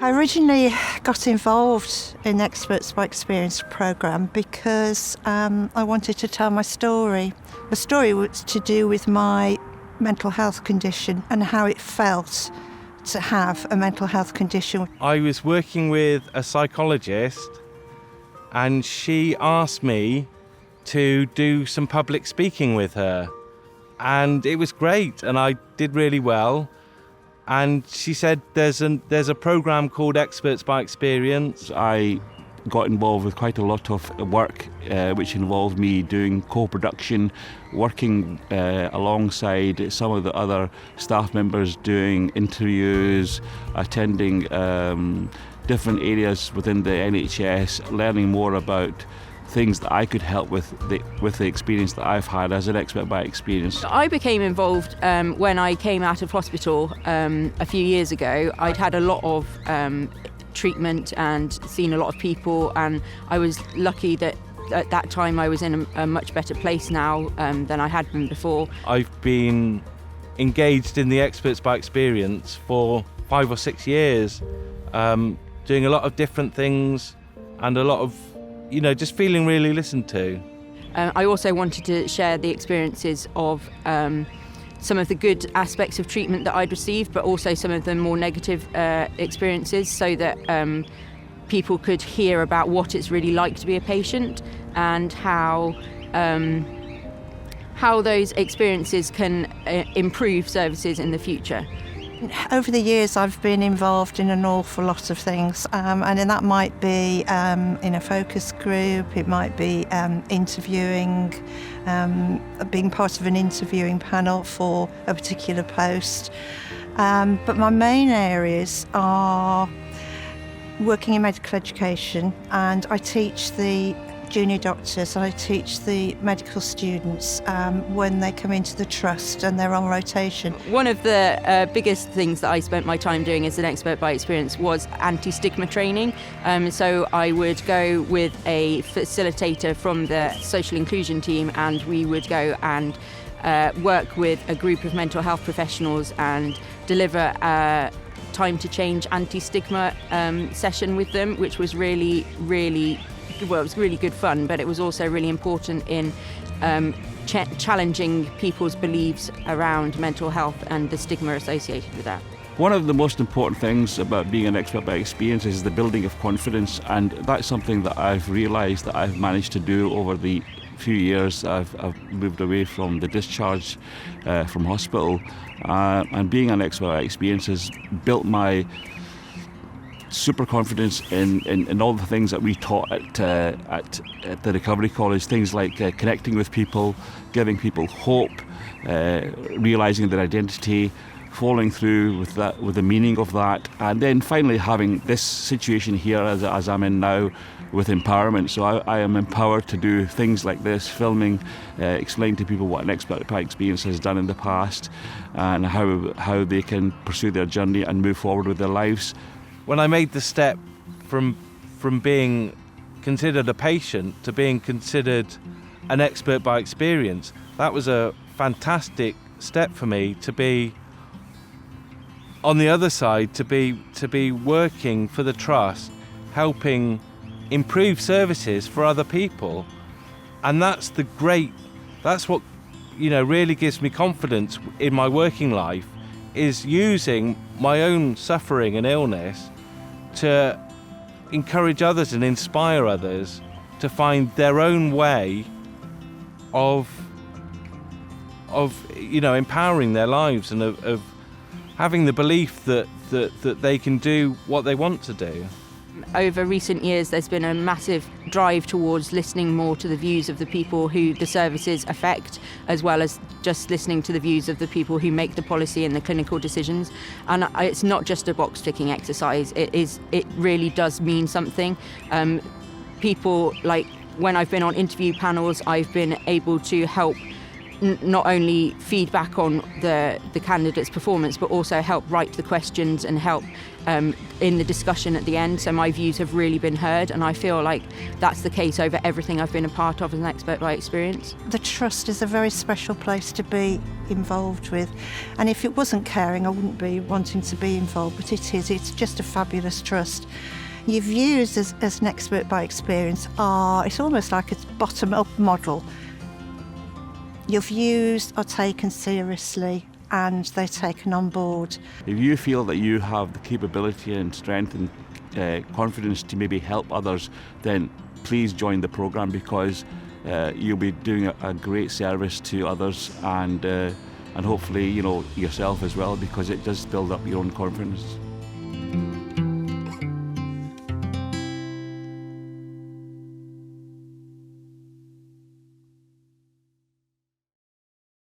I originally got involved in the Experts by Experience programme because I wanted to tell my story. The story was to do with my mental health condition and how it felt to have a mental health condition. I was working with a psychologist and she asked me to do some public speaking with her. And it was great and I did really well. And she said there's a program called Experts by Experience. I got involved with quite a lot of work which involved me doing co-production, working alongside some of the other staff members, doing interviews, attending different areas within the NHS, learning more about things that I could help with the experience that I've had as an expert by experience. I became involved when I came out of hospital a few years ago. I'd had a lot of treatment and seen a lot of people, and I was lucky that at that time I was in a much better place now than I had been before. I've been engaged in the Experts by Experience for 5 or 6 years, doing a lot of different things and a lot of just feeling really listened to. I also wanted to share the experiences of some of the good aspects of treatment that I'd received, but also some of the more negative experiences, so that people could hear about what it's really like to be a patient and how those experiences can improve services in the future. Over the years I've been involved in an awful lot of things, and then that might be in a focus group, it might be interviewing, being part of an interviewing panel for a particular post. But my main areas are working in medical education, and I teach the junior doctors and I teach the medical students when they come into the trust and they're on rotation. One of the biggest things that I spent my time doing as an expert by experience was anti-stigma training. So I would go with a facilitator from the social inclusion team, and we would go and work with a group of mental health professionals and deliver a time to change anti-stigma session with them, which was really it was really good fun, but it was also really important in challenging people's beliefs around mental health and the stigma associated with that. One of the most important things about being an expert by experience is the building of confidence, and that's something that I've realised that I've managed to do over the few years. I've moved away from the discharge from hospital, and being an expert by experience has built my super confidence in all the things that we taught at the Recovery College, things like connecting with people, giving people hope, realising their identity, following through with the meaning of that, and then finally having this situation here as I'm in now with empowerment. So I am empowered to do things like this, filming, explaining to people what an expert by experience has done in the past and how they can pursue their journey and move forward with their lives. When I made the step from being considered a patient to being considered an expert by experience, that was a fantastic step for me to be on the other side, to be working for the trust, helping improve services for other people. And that's what really gives me confidence in my working life, is using my own suffering and illness to encourage others and inspire others to find their own way of empowering their lives and of having the belief that they can do what they want to do. Over recent years, there's been a massive drive towards listening more to the views of the people who the services affect, as well as just listening to the views of the people who make the policy and the clinical decisions. And it's not just a box-ticking exercise. It really does mean something. People, like when I've been on interview panels, I've been able to help not only feedback on the candidate's performance, but also help write the questions and help in the discussion at the end. So my views have really been heard, and I feel like that's the case over everything I've been a part of as an expert by experience. The trust is a very special place to be involved with, and if it wasn't caring, I wouldn't be wanting to be involved, but it is. It's just a fabulous trust. Your views as an expert by experience it's almost like a bottom-up model. Your views are taken seriously and they're taken on board. If you feel that you have the capability and strength and confidence to maybe help others, then please join the programme, because you'll be doing a great service to others and hopefully yourself as well, because it does build up your own confidence.